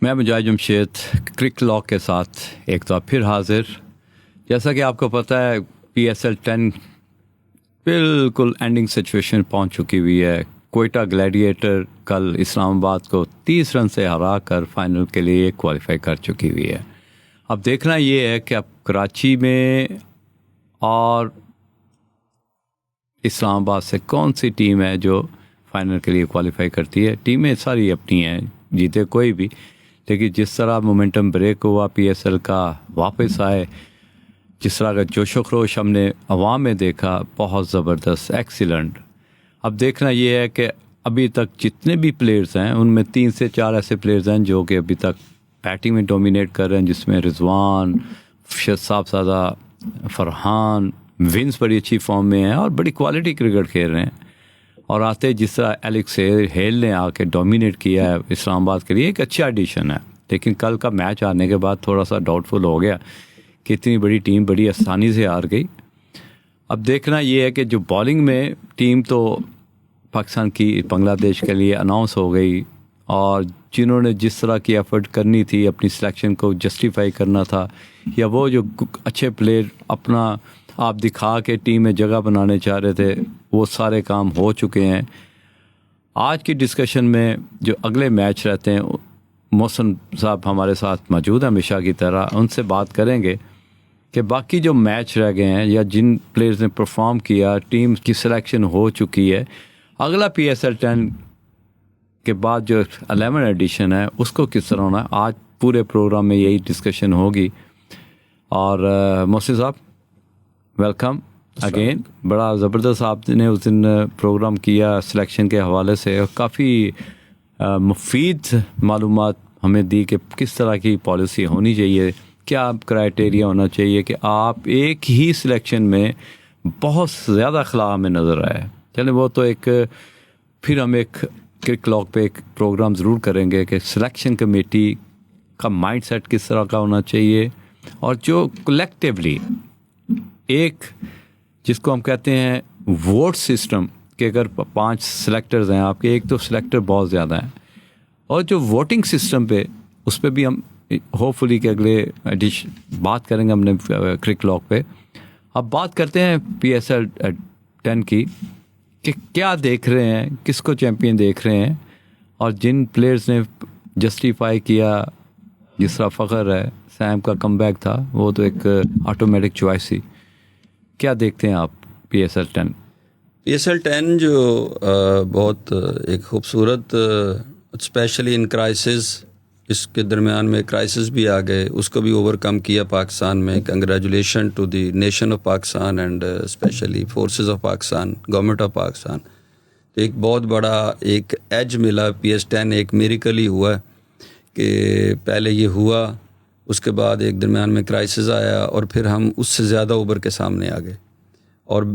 मैं मुजाहिद जमशेद क्रिक लॉक के साथ एक बार फिर हाजिर। जैसा कि आपको पता है PSL 10 बिल्कुल एंडिंग सिचुएशन पहुंच चुकी हुई है। कोयटा ग्लैडिएटर कल इस्लामाबाद को 30 रन से हरा कर फाइनल के लिए क्वालिफाई कर चुकी हुई है। अब देखना ये है कि अब कराची में और इस्लामाबाद से कौन सी टीम है जो फाइनल के लिए क्वालिफाई करती है। टीमें सारी अपनी हैं, जीते कोई भी, लेकिन जिस तरह मोमेंटम ब्रेक हुआ PSL का, वापस आए, जिस तरह का जोशो खरोश हमने अवाम में देखा, बहुत ज़बरदस्त, एक्सीलेंट। अब देखना ये है कि अभी तक जितने भी प्लेयर्स हैं उनमें 3 से 4 ऐसे प्लेयर्स हैं जो कि अभी तक बैटिंग में डोमिनेट कर रहे हैं, जिसमें रिजवान, शहजादा, फरहान, विंस बड़ी अच्छी फॉर्म में हैं और बड़ी क्वालिटी क्रिकेट खेल रहे हैं। और आते जिस तरह एलेक्स हेल ने आके डोमिनेट किया है इस्लामाबाद के लिए, एक अच्छा एडिशन है। लेकिन कल का मैच आने के बाद थोड़ा सा डाउटफुल हो गया कि इतनी बड़ी टीम बड़ी आसानी से हार गई। अब देखना ये है कि जो बॉलिंग में टीम तो पाकिस्तान की बांग्लादेश के लिए अनाउंस हो गई, और जिन्होंने जिस तरह की एफर्ट करनी थी, अपनी सिलेक्शन को जस्टिफाई करना था, या वो जो अच्छे प्लेयर अपना आप दिखा के टीम में जगह बनाने चाह रहे थे, वो सारे काम हो चुके हैं। आज की डिस्कशन में जो अगले मैच रहते हैं, मोहसिन साहब हमारे साथ मौजूद हैं हमेशा की तरह, उनसे बात करेंगे कि बाकी जो मैच रह गए हैं या जिन प्लेयर्स ने परफॉर्म किया, टीम की सिलेक्शन हो चुकी है, अगला PSL 10 के बाद जो 11 एडिशन है उसको किस तरह होना है। आज पूरे प्रोग्राम में यही डिस्कशन होगी। और मोहसिन साहब, वेलकम अगेन। बड़ा ज़बरदस्त आपने उस दिन प्रोग्राम किया सिलेक्शन के हवाले से, और काफ़ी मुफीद मालूमात हमें दी कि किस तरह की पॉलिसी होनी चाहिए, क्या क्राइटेरिया होना चाहिए कि आप एक ही सिलेक्शन में बहुत ज़्यादा खला में नज़र आए। चलें, वो तो एक फिर हम एक क्रिक लॉक पे एक प्रोग्राम ज़रूर करेंगे कि सिलेक्शन कमेटी का माइंडसेट किस तरह का होना चाहिए, और जो कलेक्टिवली एक जिसको हम कहते हैं वोट सिस्टम के, अगर 5 सिलेक्टर्स हैं आपके, एक तो सिलेक्टर बहुत ज़्यादा हैं, और जो वोटिंग सिस्टम पे उस पर भी हम होपफुली के अगले एडिशन बात करेंगे हमने क्रिक लॉक पे। अब बात करते हैं PSL 10 की कि क्या देख रहे हैं, किसको चैम्पियन देख रहे हैं, और जिन प्लेयर्स ने जस्टिफाई किया, जिस तरह फ़ख्र है, सैम का कमबैक था, वो तो एक ऑटोमेटिक चॉइस थी। क्या देखते हैं आप PSL 10? PSL 10 जो बहुत एक खूबसूरत, स्पेशली इन क्राइसिस, इसके दरमियान में क्राइसिस भी आ गए, उसको भी ओवरकम किया पाकिस्तान में। Congratulation to the nation of Pakistan and specially forces of Pakistan, government of Pakistan. तो एक बहुत बड़ा एक एज मिला। PSL 10 एक मिरेकल ही हुआ कि पहले ये हुआ, उसके बाद एक दरमियान में क्राइसिस आया, और फिर हम उससे ज़्यादा उभर के सामने आ गए, और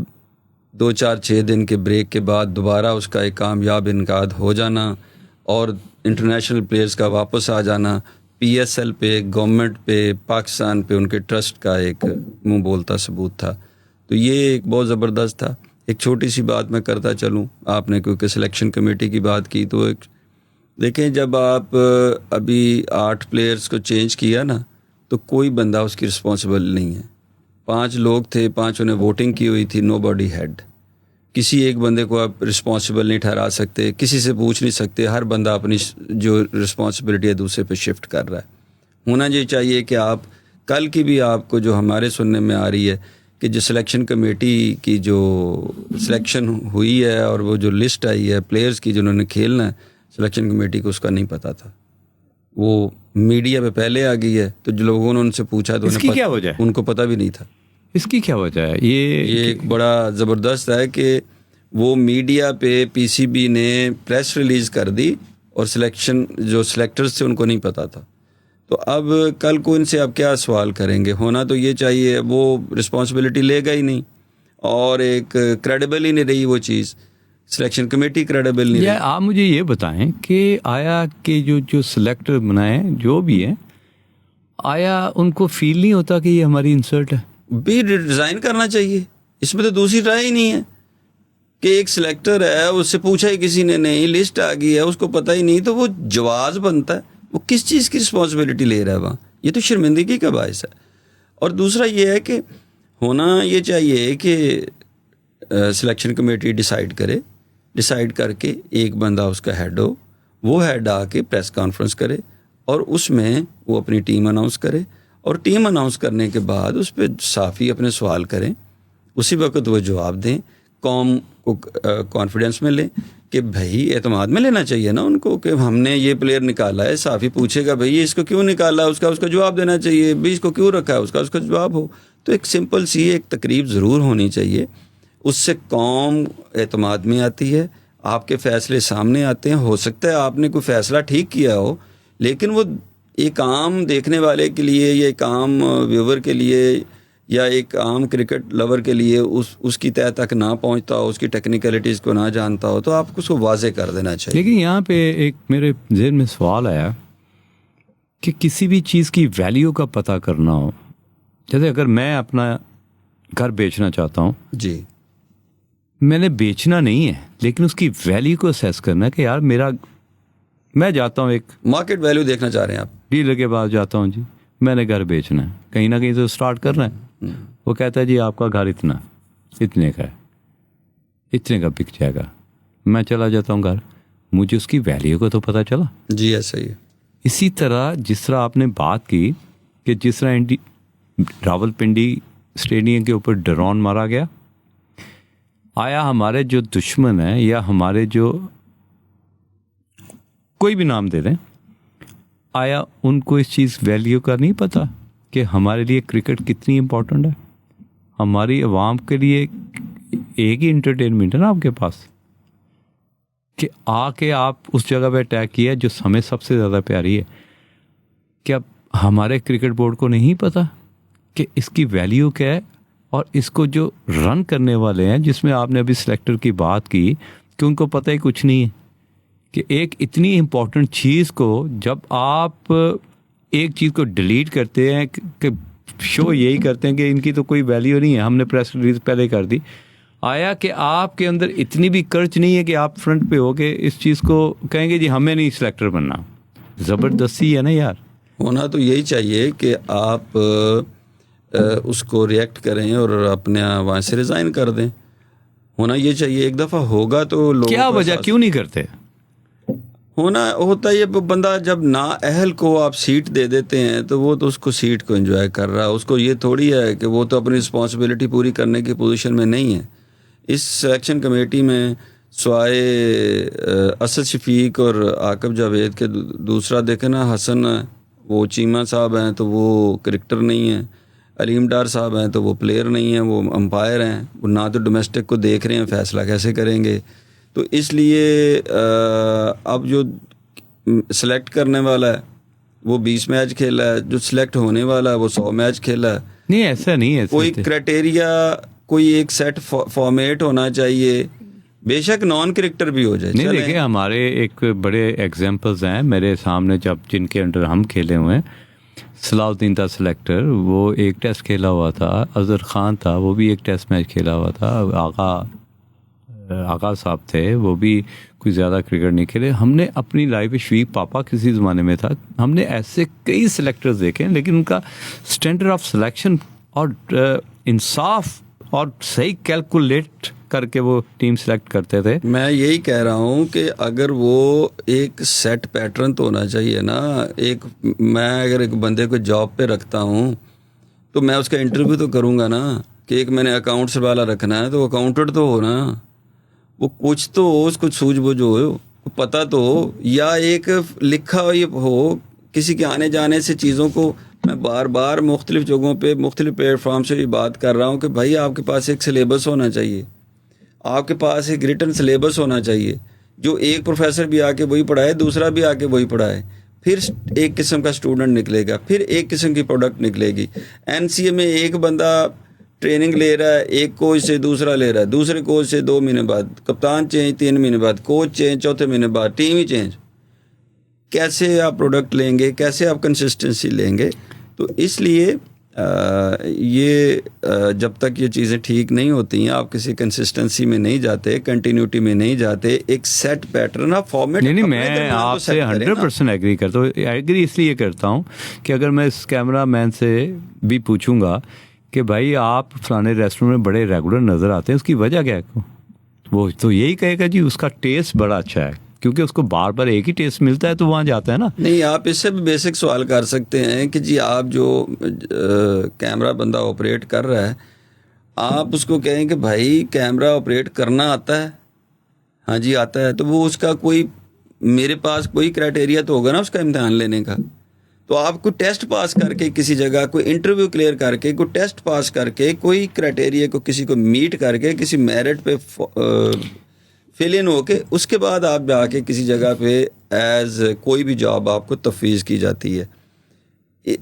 2-4-6 दिन के ब्रेक के बाद दोबारा उसका एक कामयाब इनकाद हो जाना, और इंटरनेशनल प्लेयर्स का वापस आ जाना, PSL पे, गवर्नमेंट पे, पाकिस्तान पे उनके ट्रस्ट का एक मुंह बोलता सबूत था। तो ये एक बहुत ज़बरदस्त था। एक छोटी सी बात मैं करता चलूँ, आपने क्योंकि सिलेक्शन कमेटी की बात की, तो एक देखें, जब आप अभी 8 प्लेयर्स को चेंज किया ना, तो कोई बंदा उसकी रिस्पॉन्सिबल नहीं है। 5 लोग थे, 5 ने वोटिंग की हुई थी, नोबॉडी हैड। किसी एक बंदे को आप रिस्पॉन्सिबल नहीं ठहरा सकते, किसी से पूछ नहीं सकते, हर बंदा अपनी जो रिस्पॉन्सिबिलिटी है दूसरे पे शिफ्ट कर रहा है। होना ये चाहिए कि आप कल की भी आपको जो हमारे सुनने में आ रही है कि जो सिलेक्शन कमेटी की जो सिलेक्शन हुई है और वो जो लिस्ट आई है प्लेयर्स की जिन्होंने खेलना है, सिलेक्शन कमेटी को उसका नहीं पता था। वो मीडिया पे पहले आ गई है, तो जो लोगों ने उनसे पूछा तो क्या वजह? उनको पता भी नहीं था। इसकी क्या वजह है? ये एक बड़ा ज़बरदस्त है कि वो मीडिया पे PCB ने प्रेस रिलीज़ कर दी, और सिलेक्शन जो सिलेक्टर्स थे उनको नहीं पता था। तो अब कल को इनसे अब क्या सवाल करेंगे? होना तो ये चाहिए, वो रिस्पॉन्सिबिलिटी लेगा ही नहीं, और एक क्रेडिबल ही नहीं रही वो चीज़, सिलेक्शन कमेटी क्रेडिबल नहीं रही। आप मुझे ये बताएं कि आया कि जो सिलेक्टर बनाए जो भी हैं, आया उनको फील नहीं होता कि ये हमारी इंसल्ट है? भी रिज़ाइन करना चाहिए, इसमें तो दूसरी राय ही नहीं है कि एक सिलेक्टर है, उससे पूछा ही किसी ने नहीं, लिस्ट आ गई है, उसको पता ही नहीं, तो वो जवाब बनता है। वो किस चीज़ की रिस्पॉन्सिबिलिटी ले रहा है वहाँ, ये तो शर्मिंदगी का बायस है। और दूसरा ये है कि होना ये चाहिए कि सिलेक्शन कमेटी डिसाइड करके एक बंदा उसका हेड हो, वो हेड आके प्रेस कॉन्फ्रेंस करे और उसमें वो अपनी टीम अनाउंस करे, और टीम अनाउंस करने के बाद उस पर साफ़ी अपने सवाल करें, उसी वक्त वो जवाब दें, कौम को कॉन्फिडेंस में लें कि भाई एतमाद में लेना चाहिए ना उनको कि हमने ये प्लेयर निकाला है, साफ़ी पूछेगा भाई ये इसको क्यों निकाला, उसका जवाब देना चाहिए, भाई इसको क्यों रखा है, उसका जवाब हो। तो एक सिंपल सी एक तकरीब ज़रूर होनी चाहिए, उससे कौम एतमाद में आती है, आपके फ़ैसले सामने आते हैं। हो सकता है आपने कोई फ़ैसला ठीक किया हो, लेकिन वो एक आम देखने वाले के लिए या एक आम व्यूवर के लिए या एक आम क्रिकेट लवर के लिए उसकी तह तक ना पहुंचता हो, उसकी टेक्निकलिटीज़ को ना जानता हो, तो आपको उसको वाजे कर देना चाहिए। लेकिन यहाँ पे एक मेरे ज़हन में सवाल आया कि किसी भी चीज़ की वैल्यू का पता करना हो, जैसे अगर मैं अपना घर बेचना चाहता हूँ जी, मैंने बेचना नहीं है लेकिन उसकी वैल्यू को असेस करना है कि यार मैं जाता हूँ, एक मार्केट वैल्यू देखना चाह रहे हैं आप, डीलर के पास जाता हूँ, जी मैंने घर बेचना है, कहीं ना कहीं तो स्टार्ट करना है। वो कहता है जी आपका घर इतने का है, इतने का बिक जाएगा। मैं चला जाता हूँ घर, मुझे उसकी वैल्यू का तो पता चला। जी ऐसा ही है। इसी तरह जिस तरह आपने बात की कि जिस तरह रावलपिंडी स्टेडियम के ऊपर ड्रोन मारा गया, आया हमारे जो दुश्मन हैं या हमारे जो कोई भी नाम दे दें, आया उनको इस चीज़ वैल्यू का नहीं पता कि हमारे लिए क्रिकेट कितनी इम्पोर्टेंट है। हमारी आवाम के लिए एक ही इंटरटेनमेंट है ना आपके पास कि आके आप उस जगह पे अटैक किया जो हमें सबसे ज़्यादा प्यारी है। क्या हमारे क्रिकेट बोर्ड को नहीं पता कि इसकी वैल्यू क्या है, और इसको जो रन करने वाले हैं, जिसमें आपने अभी सिलेक्टर की बात की कि उनको पता ही कुछ नहीं है कि एक इतनी इम्पोर्टेंट चीज़ को जब आप एक चीज़ को डिलीट करते हैं कि शो यही करते हैं कि इनकी तो कोई वैल्यू नहीं है, हमने प्रेस रिलीज पहले कर दी, आया कि आपके अंदर इतनी भी कर्ज नहीं है कि आप फ्रंट पे हो के इस चीज़ को कहेंगे जी हमें नहीं सिलेक्टर बनना। ज़बरदस्ती है ना यार। होना तो यही चाहिए कि आप उसको रिएक्ट करें और अपने वहाँ से रिज़ाइन कर दें। होना ये चाहिए, एक दफ़ा होगा तो लोग क्या वजह क्यों नहीं करते? होता ये बंदा जब ना अहल को आप सीट दे देते हैं तो वो तो उसको सीट को एंजॉय कर रहा है, उसको ये थोड़ी है कि वो तो अपनी रिस्पॉन्सिबिलिटी पूरी करने की पोजीशन में नहीं है। इस सिलेक्शन कमेटी में स्वाए असद शफीक और आकिब जावेद के दूसरा देखें ना, हसन वो चीमा साहब हैं तो वो क्रिकेटर नहीं है, अलीम डार साहब हैं तो वो प्लेयर नहीं है, वो अंपायर हैं, वो ना तो डोमेस्टिक को देख रहे हैं, फ़ैसला कैसे करेंगे। तो इसलिए अब जो सिलेक्ट करने वाला है वो 20 मैच खेला है, जो सिलेक्ट होने वाला है वो 100 मैच खेला है। नहीं ऐसा नहीं है, कोई क्राइटेरिया, कोई एक सेट फॉर्मेट होना चाहिए, बेशक नॉन क्रिकेटर भी हो जाए। नहीं देखिए हमारे एक बड़े एग्जांपल्स हैं मेरे सामने, जब जिनके अंडर हम खेले हुए हैं। सलाउद्दीन था सिलेक्टर, वो एक टेस्ट खेला हुआ था। अजहर खान था, वो भी एक टेस्ट मैच खेला हुआ था। आगा साहब थे, वो भी कोई ज़्यादा क्रिकेट नहीं खेले। हमने अपनी लाइफ में, शफीक पापा किसी ज़माने में था, हमने ऐसे कई सिलेक्टर्स देखे, लेकिन उनका स्टैंडर्ड ऑफ सिलेक्शन और इंसाफ और सही कैलकुलेट करके वो टीम सेलेक्ट करते थे। मैं यही कह रहा हूँ कि अगर वो एक सेट पैटर्न तो होना चाहिए ना। मैं अगर एक बंदे को जॉब पे रखता हूँ तो मैं उसका इंटरव्यू तो करूँगा ना कि एक मैंने अकाउंट्स वाला रखना है तो अकाउंटेंट तो हो ना, वो कुछ तो हो, उसको सूझबूझ हो, पता तो हो, या एक लिखा हो किसी के आने जाने से चीज़ों को। मैं बार बार मुख्तलिफ जगहों पे मुख्तलिफ प्लेटफॉर्म से ये बात कर रहा हूँ कि भाई आपके पास एक सिलेबस होना चाहिए, आपके पास एक रिटन सिलेबस होना चाहिए, जो एक प्रोफेसर भी आके वही पढ़ाए, दूसरा भी आके वही पढ़ाए, फिर एक किस्म का स्टूडेंट निकलेगा, फिर एक किस्म की प्रोडक्ट निकलेगी। एनसीए में एक बंदा ट्रेनिंग ले रहा है, एक कोच से दूसरा ले रहा है, दूसरे कोच से 2 महीने बाद, कप्तान चेंज 3 महीने बाद, कोच चेंज 4थे महीने बाद, टीम ही चेंज। कैसे आप प्रोडक्ट लेंगे, कैसे आप कंसिस्टेंसी लेंगे? तो इसलिए जब तक ये चीज़ें ठीक नहीं होती हैं, आप किसी कंसिस्टेंसी में नहीं जाते, कंटिन्यूटी में नहीं जाते, एक सेट पैटर्न आप फॉर्मेट। नहीं, मैं आपसे 100% एग्री करता हूँ। एग्री इसलिए करता हूँ कि अगर मैं इस कैमरा मैन से भी पूछूंगा कि भाई आप फलाने रेस्टोरेंट में बड़े रेगुलर नज़र आते हैं, उसकी वजह क्या है, वो तो यही कहेगा जी उसका टेस्ट बड़ा अच्छा है, क्योंकि उसको बार बार एक ही टेस्ट मिलता है तो वहाँ जाता है ना। नहीं, आप इससे भी बेसिक सवाल कर सकते हैं कि जी आप जो कैमरा बंदा ऑपरेट कर रहा है, आप उसको कहें कि भाई कैमरा ऑपरेट करना आता है, हाँ जी आता है, तो वो उसका कोई, मेरे पास कोई क्राइटेरिया तो होगा ना उसका इम्तिहान लेने का। तो आप कोई टेस्ट पास करके किसी जगह, कोई इंटरव्यू क्लियर करके, कोई टेस्ट पास करके, कोई क्राइटेरिया को किसी को मीट करके, किसी मेरिट पे फिल इन होके, उसके बाद आप जाके किसी जगह पे एज कोई भी जॉब आपको तफवीज़ की जाती है।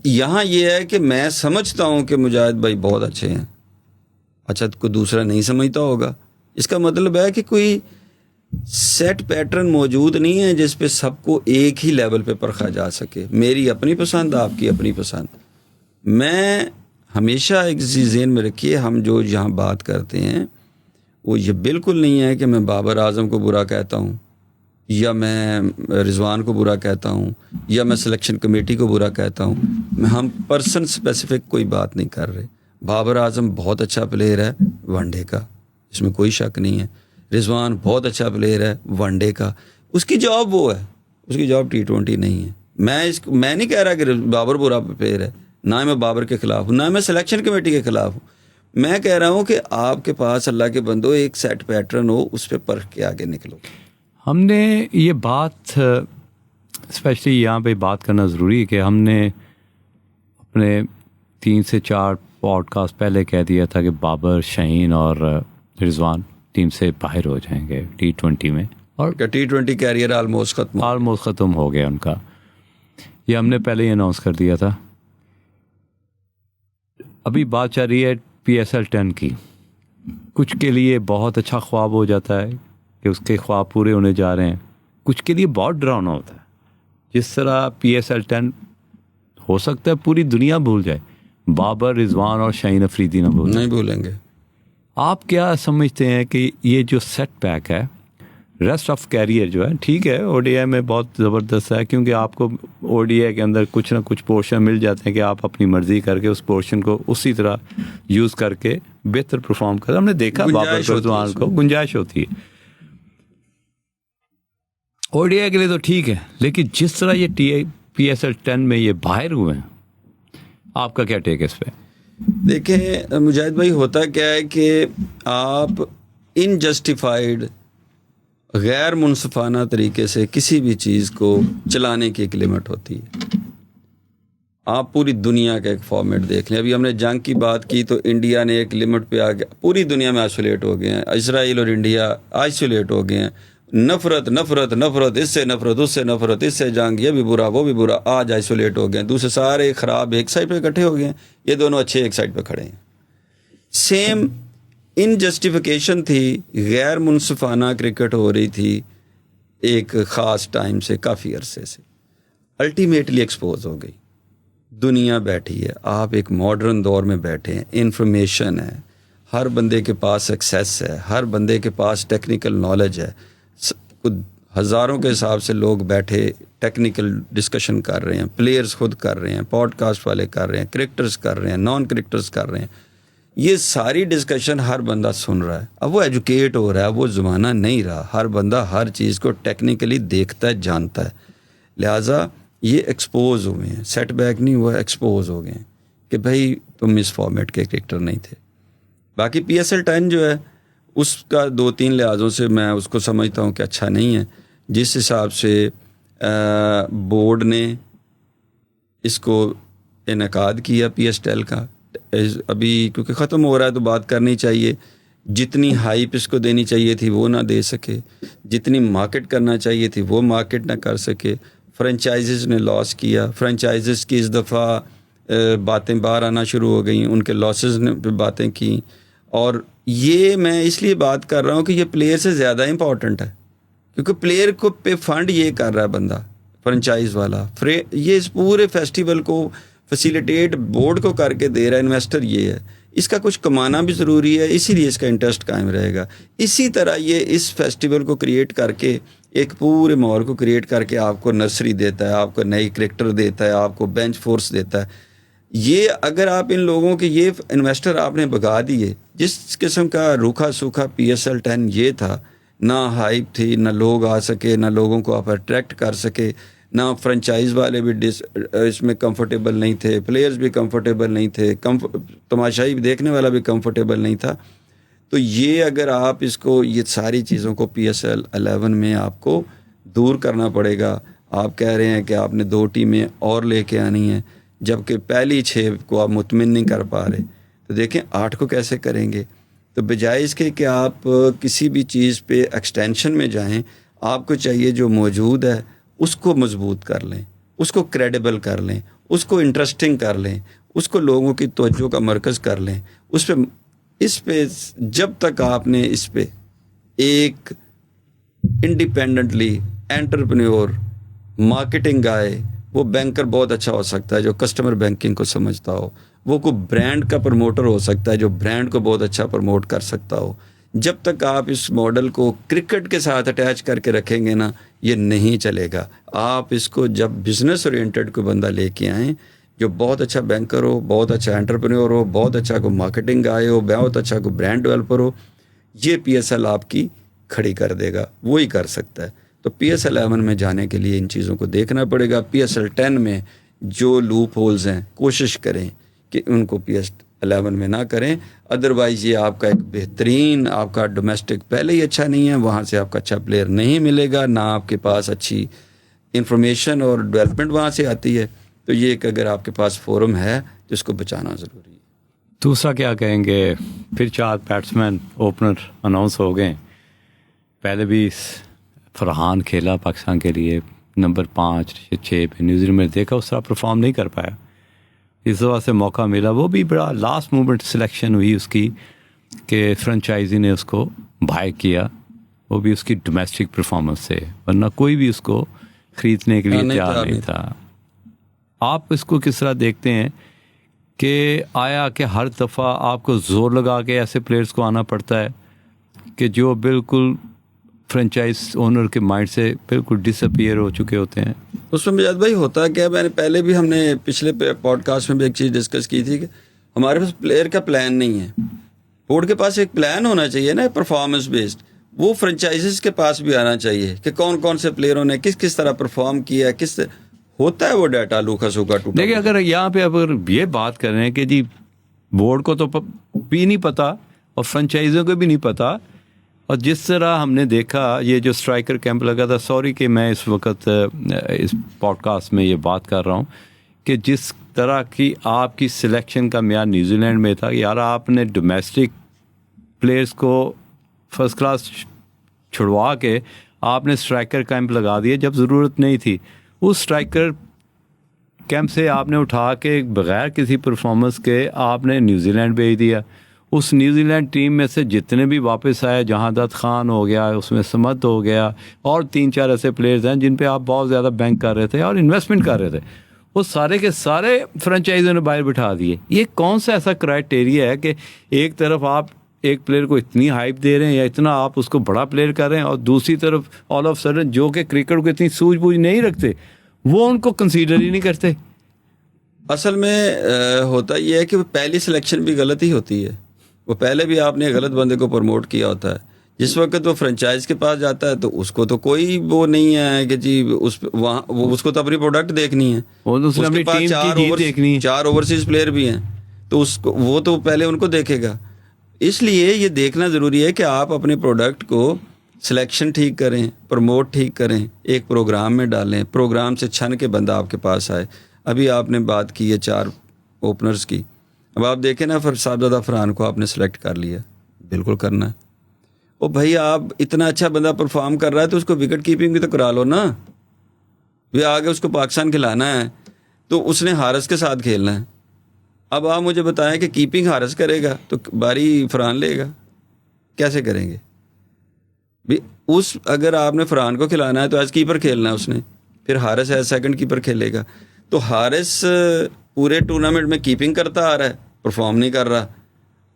यहाँ ये है कि मैं समझता हूँ कि मुजाहिद भाई बहुत अच्छे हैं, अच्छा तो कोई दूसरा नहीं समझता होगा। इसका मतलब है कि कोई सेट पैटर्न मौजूद नहीं है जिस पे सबको एक ही लेवल पे परखा जा सके। मेरी अपनी पसंद, आपकी अपनी पसंद। मैं हमेशा एक ज़हन में रखिए, हम जो यहाँ बात करते हैं वो ये बिल्कुल नहीं है कि मैं बाबर आज़म को बुरा कहता हूँ, या मैं रिजवान को बुरा कहता हूँ, या मैं सिलेक्शन कमेटी को बुरा कहता हूँ। हम पर्सन स्पेसिफिक कोई बात नहीं कर रहे। बाबर आज़म बहुत अच्छा प्लेयर है वनडे का, इसमें कोई शक नहीं है। रिजवान बहुत अच्छा प्लेयर है वनडे का, उसकी जॉब वो है, उसकी जॉब T20 नहीं है। मैं नहीं कह रहा कि बाबर बुरा प्लेयर है, ना मैं बाबर के ख़िलाफ़ हूँ, ना मैं सिलेक्शन कमेटी के ख़िलाफ़ हूँ। मैं कह रहा हूँ कि आपके पास अल्लाह के बंदो एक सेट पैटर्न हो, उस पर परख के आगे निकलो। हमने ये बात स्पेशली यहाँ पे बात करना ज़रूरी है कि हमने अपने 3 से 4 पॉडकास्ट पहले कह दिया था कि बाबर, शाहीन और रिजवान टीम से बाहर हो जाएंगे T20 में, और T20 कैरियर ऑलमोस्ट ख़त्म हो गया उनका। ये हमने पहले ही अनाउंस कर दिया था। अभी बात चल रही है PSL 10 की। कुछ के लिए बहुत अच्छा ख्वाब हो जाता है कि उसके ख्वाब पूरे होने जा रहे हैं, कुछ के लिए बहुत डरावना होता है। जिस तरह PSL 10 हो सकता है पूरी दुनिया भूल जाए, बाबर, रिजवान और शाहीन अफरीदी नहीं भूलेंगे। आप क्या समझते हैं कि ये जो सेटबैक है रेस्ट ऑफ कैरियर जो है, ठीक है ODI में बहुत ज़बरदस्त है, क्योंकि आपको ODI के अंदर कुछ ना कुछ पोर्शन मिल जाते हैं कि आप अपनी मर्जी करके उस पोर्शन को उसी तरह यूज़ करके बेहतर परफॉर्म कर। हमने देखा बाबर, रिजवान को गुंजाइश होती है। ODI के लिए तो ठीक है, लेकिन जिस तरह ये PSL 10 में ये बाहर हुए हैं, आपका क्या टेक है इस पे? देखें मुजाहिद भाई, होता क्या है कि आप इनजस्टिफाइड, गैर मुनसिफाना तरीके से किसी भी चीज़ को चलाने की एक लिमिट होती है। आप पूरी दुनिया का एक फॉर्मेट देख लें। अभी हमने जंग की बात की तो इंडिया ने एक लिमिट पे आ गया, पूरी दुनिया में आइसोलेट हो गए हैं। इजराइल और इंडिया आइसोलेट हो गए हैं। नफरत नफरत नफरत, इससे नफरत, उससे नफरत, इससे जंग, ये भी बुरा, वो भी बुरा, आज आइसोलेट हो गए हैं। दूसरे सारे ख़राब एक साइड पे इकट्ठे हो गए हैं, ये दोनों अच्छे एक साइड पे खड़े हैं। सेम इनजस्टिफिकेशन थी, गैर मुनसिफाना क्रिकेट हो रही थी एक ख़ास टाइम से, काफ़ी अरसे से, अल्टीमेटली एक्सपोज हो गई। दुनिया बैठी है, आप एक मॉडर्न दौर में बैठे हैं, इंफॉर्मेशन है, हर बंदे के पास एक्सेस है, हर बंदे के पास टेक्निकल नॉलेज है। हज़ारों के हिसाब से लोग बैठे टेक्निकल डिस्कशन कर रहे हैं, प्लेयर्स खुद कर रहे हैं, पॉडकास्ट वाले कर रहे हैं, क्रिकेटर्स कर रहे हैं, नॉन क्रिकेटर्स कर रहे हैं। ये सारी डिस्कशन हर बंदा सुन रहा है। अब वो एजुकेट हो रहा है, वो ज़माना नहीं रहा, हर बंदा हर चीज़ को टेक्निकली देखता है, जानता है। लिहाजा ये एक्सपोज हुए हैं, सेटबैक नहीं हुआ, एक्सपोज हो गए हैं कि भाई तुम इस फॉर्मेट के क्रिकेटर नहीं थे। बाकी PSL 10 जो है उसका 2-3 लिहाजों से मैं उसको समझता हूँ कि अच्छा नहीं है। जिस हिसाब से बोर्ड ने इसको इनेकाद किया PSL का, अभी क्योंकि ख़त्म हो रहा है तो बात करनी चाहिए। जितनी हाइप इसको देनी चाहिए थी वो ना दे सके, जितनी मार्केट करना चाहिए थी वो मार्केट ना कर सके। फ्रेंचाइजेज़ ने लॉस किया, फ्रेंचाइजेज़ की इस दफ़ा बातें बाहर आना शुरू हो गई, उनके लॉसेस ने पे बातें की। और ये मैं इसलिए बात कर रहा हूँ कि ये प्लेयर से ज़्यादा इम्पॉर्टेंट है, क्योंकि प्लेयर को पे फंड ये कर रहा है बंदा, फ्रेंचाइज वाला। ये इस पूरे फेस्टिवल को फैसिलिटेट बोर्ड को करके दे रहा है इन्वेस्टर ये है, इसका कुछ कमाना भी ज़रूरी है, इसीलिए इसका इंटरेस्ट कायम रहेगा। इसी तरह ये इस फेस्टिवल को क्रिएट करके, एक पूरे माहौल को क्रिएट करके आपको नर्सरी देता है, आपको नई क्रिकेटर देता है, आपको बेंच फोर्स देता है। ये अगर आप इन लोगों के ये इन्वेस्टर आपने भगा दिए, जिस किस्म का रूखा सूखा PSL 10 ये था, ना हाइप थी, ना लोग आ सके, ना लोगों को आप अट्रैक्ट कर सके, ना फ्रेंचाइज वाले भी इसमें कंफर्टेबल नहीं थे, प्लेयर्स भी कंफर्टेबल नहीं थे, तमाशाई देखने वाला भी कंफर्टेबल नहीं था। तो ये अगर आप इसको, ये सारी चीज़ों को PSL 11 में आपको दूर करना पड़ेगा। आप कह रहे हैं कि आपने 2 टीमें और लेके आनी है, जबकि पहली 6 को आप मुतमिन नहीं कर पा रहे, तो देखें 8 को कैसे करेंगे। तो बजाय इसके कि आप किसी भी चीज़ पे एक्सटेंशन में जाएं, आपको चाहिए जो मौजूद है उसको मजबूत कर लें, उसको क्रेडिबल कर लें, उसको इंटरेस्टिंग कर लें, उसको लोगों की तवज्जो का मरकज़ कर लें। इस पे जब तक आपने इस पे एक इंडिपेंडेंटली एंटरप्रेन्योर मार्केटिंग आए, वो बैंकर बहुत अच्छा हो सकता है जो कस्टमर बैंकिंग को समझता हो, वो कोई ब्रांड का प्रमोटर हो सकता है जो ब्रांड को बहुत अच्छा प्रमोट कर सकता हो। जब तक आप इस मॉडल को क्रिकेट के साथ अटैच करके रखेंगे ना, ये नहीं चलेगा। आप इसको जब बिज़नेस ओरिएंटेड कोई बंदा लेके आएँ जो बहुत अच्छा बैंकर हो, बहुत अच्छा एंटरप्रेन्योर हो, बहुत अच्छा कोई मार्केटिंग आए हो, बहुत अच्छा कोई ब्रांड डेवलपर हो, ये PSL आपकी खड़ी कर देगा, वो ही कर सकता है। तो PSL 11 में जाने के लिए इन चीज़ों को देखना पड़ेगा। PSL 10 में जो लूप होल्स हैं कोशिश करें कि उनको PSL 11 में ना करें, अदरवाइज़ ये आपका एक बेहतरीन, आपका डोमेस्टिक पहले ही अच्छा नहीं है, वहाँ से आपका अच्छा प्लेयर नहीं मिलेगा, ना आपके पास अच्छी इंफॉर्मेशन और डेवलपमेंट वहाँ से आती है। तो ये एक अगर आपके पास फोरम है तो इसको बचाना ज़रूरी है। दूसरा क्या कहेंगे, फिर 4 बैट्समैन ओपनर अनाउंस हो गए। पहले भी फरहान खेला पाकिस्तान के लिए नंबर 5 6 पे, न्यूजीलैंड में देखा उस तरह परफॉर्म नहीं कर पाया। इस वजह से मौका मिला, वो भी बड़ा लास्ट मोमेंट सिलेक्शन हुई उसकी कि फ्रेंचाइजी ने उसको बाय किया, वो भी उसकी डोमेस्टिक परफॉर्मेंस से, वरना कोई भी उसको ख़रीदने के लिए तैयार नहीं था। आप इसको किस तरह देखते हैं कि आया कि हर दफ़ा आपको ज़ोर लगा के ऐसे प्लेयर्स को आना पड़ता है कि जो बिल्कुल फ्रेंचाइज ओनर के माइंड से बिल्कुल डिसअपियर हो चुके होते हैं? उसमें मिजाज भाई होता क्या, मैंने पहले भी, हमने पिछले पॉडकास्ट में भी एक चीज़ डिस्कस की थी कि हमारे पास प्लेयर का प्लान नहीं है। बोर्ड के पास एक प्लान होना चाहिए ना, परफॉर्मेंस बेस्ड, वो फ्रेंचाइजीज के पास भी आना चाहिए कि कौन कौन से प्लेयरों ने किस किस तरह परफॉर्म किया, किस होता है वो डाटा लूखा सूखा टूटा। देखिए, अगर यहाँ पे अगर ये बात कर रहे हैं कि जी बोर्ड को तो भी नहीं पता और फ्रेंचाइजों को भी नहीं पता, और जिस तरह हमने देखा ये जो स्ट्राइकर कैंप लगा था, सॉरी कि मैं इस वक्त इस पॉडकास्ट में ये बात कर रहा हूँ कि जिस तरह की आपकी सिलेक्शन का म्यार न्यूजीलैंड में था, यार आपने डोमेस्टिक प्लेयर्स को फर्स्ट क्लास छुड़वा के आपने स्ट्राइकर कैंप लगा दिए जब ज़रूरत नहीं थी। उस स्ट्राइकर कैंप से आपने उठा के बग़ैर किसी परफॉर्मेंस के आपने न्यूजीलैंड भेज दिया। उस न्यूजीलैंड टीम में से जितने भी वापस आए, जहांदाद खान हो गया, उसमें समद हो गया, और 3-4 ऐसे प्लेयर्स हैं जिन पे आप बहुत ज़्यादा बैंक कर रहे थे और इन्वेस्टमेंट कर रहे थे, वो सारे के सारे फ्रेंचाइजों ने बाहर बिठा दिए। ये कौन सा ऐसा क्राइटेरिया है कि एक तरफ आप एक प्लेयर को इतनी हाइप दे रहे हैं या इतना आप उसको बड़ा प्लेयर कर रहे हैं, और दूसरी तरफ ऑल ऑफ सडन जो कि क्रिकेट को इतनी सूझबूझ नहीं रखते वो उनको कंसीडर ही नहीं करते। असल में होता ये है कि पहली सिलेक्शन भी गलत ही होती है। वो पहले भी आपने गलत बंदे को प्रमोट किया होता है। जिस वक्त वो फ्रेंचाइज के पास जाता है तो उसको तो कोई वो नहीं है कि जी वहाँ उसको तो अपनी प्रोडक्ट देखनी है, उसके पास 4 ओवरसीज प्लेयर भी हैं, तो उसको वो तो पहले उनको देखेगा। इसलिए ये देखना ज़रूरी है कि आप अपने प्रोडक्ट को सिलेक्शन ठीक करें, प्रमोट ठीक करें, एक प्रोग्राम में डालें, प्रोग्राम से छन के बंदा आपके पास आए। अभी आपने बात की है 4 ओपनर्स की, अब आप देखें ना, साहबजादा फरहान को आपने सेलेक्ट कर लिया, बिल्कुल करना है। ओ भाई, आप इतना अच्छा बंदा परफॉर्म कर रहा है तो उसको विकेट कीपिंग भी तो करा लो ना। वे आगे उसको पाकिस्तान खिलाना है तो उसने हारिस के साथ खेलना है। अब आप मुझे बताएं कि कीपिंग हारिस करेगा तो बारी फरहान लेगा, कैसे करेंगे भी? अगर आपने फरहान को खिलाना है तो एज कीपर खेलना है उसने, फिर हारिस एज सेकंड कीपर खेलेगा। तो हारिस पूरे टूर्नामेंट में कीपिंग करता आ रहा है, परफॉर्म नहीं कर रहा।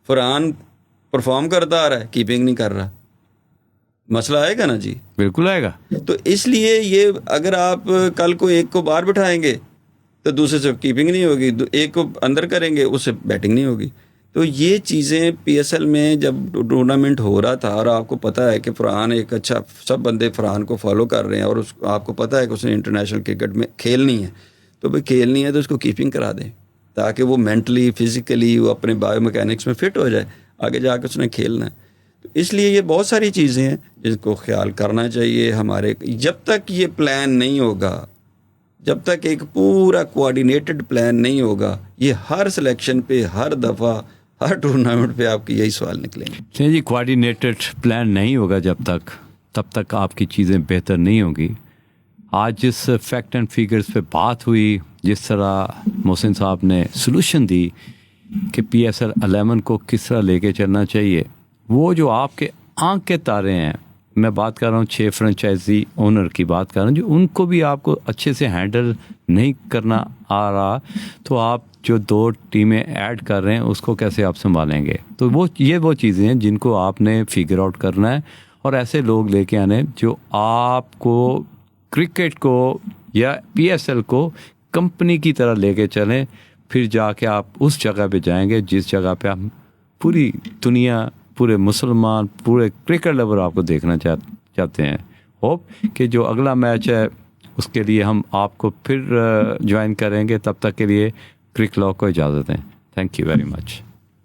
फरहान परफॉर्म करता आ रहा है, कीपिंग नहीं कर रहा। मसला आएगा ना जी, बिल्कुल आएगा। तो इसलिए ये अगर आप कल को एक को बाहर बिठाएंगे तो दूसरे से कीपिंग नहीं होगी, एक को अंदर करेंगे उससे बैटिंग नहीं होगी। तो ये चीज़ें पीएसएल में जब टूर्नामेंट हो रहा था और आपको पता है कि फरहान एक अच्छा, सब बंदे फरहान को फॉलो कर रहे हैं और आपको पता है कि उसने इंटरनेशनल क्रिकेट में खेलनी है, तो भाई खेलनी है तो उसको कीपिंग करा दें ताकि वो मेंटली फिजिकली वो अपने बायोमैकेनिक्स में फिट हो जाए, आगे जाकर उसने खेलना है। तो इसलिए ये बहुत सारी चीज़ें हैं जिनको ख्याल करना चाहिए हमारे। जब तक ये प्लान नहीं होगा, जब तक एक पूरा कोऑर्डिनेटेड प्लान नहीं होगा, ये हर सिलेक्शन पे, हर दफ़ा, हर टूर्नामेंट पे आपके यही सवाल निकलेंगे। नहीं जी, कोऑर्डिनेटेड प्लान नहीं होगा तब तक आपकी चीज़ें बेहतर नहीं होंगी। आज जिस फैक्ट एंड फिगर्स पे बात हुई, जिस तरह मोहसिन साहब ने सॉल्यूशन दी कि पीएसएल 11 को किस तरह लेके चलना चाहिए, वो जो आपके आंख के तारे हैं, मैं बात कर रहा हूँ 6 फ्रेंचाइजी ओनर की बात कर रहा हूँ, जो उनको भी आपको अच्छे से हैंडल नहीं करना आ रहा, तो आप जो 2 टीमें ऐड कर रहे हैं उसको कैसे आप संभालेंगे। तो वो चीज़ें हैं जिनको आपने फिगर आउट करना है और ऐसे लोग लेके आने जो आपको क्रिकेट को या पीएसएल को कंपनी की तरह लेके चलें। फिर जाके आप उस जगह पे जाएंगे जिस जगह पे आप पूरी दुनिया, पूरे मुसलमान, पूरे क्रिकेट लवर आपको देखना चाहते हैं। होप कि जो अगला मैच है उसके लिए हम आपको फिर ज्वाइन करेंगे। तब तक के लिए क्रिक लॉ को इजाज़त दें। Thank you very much.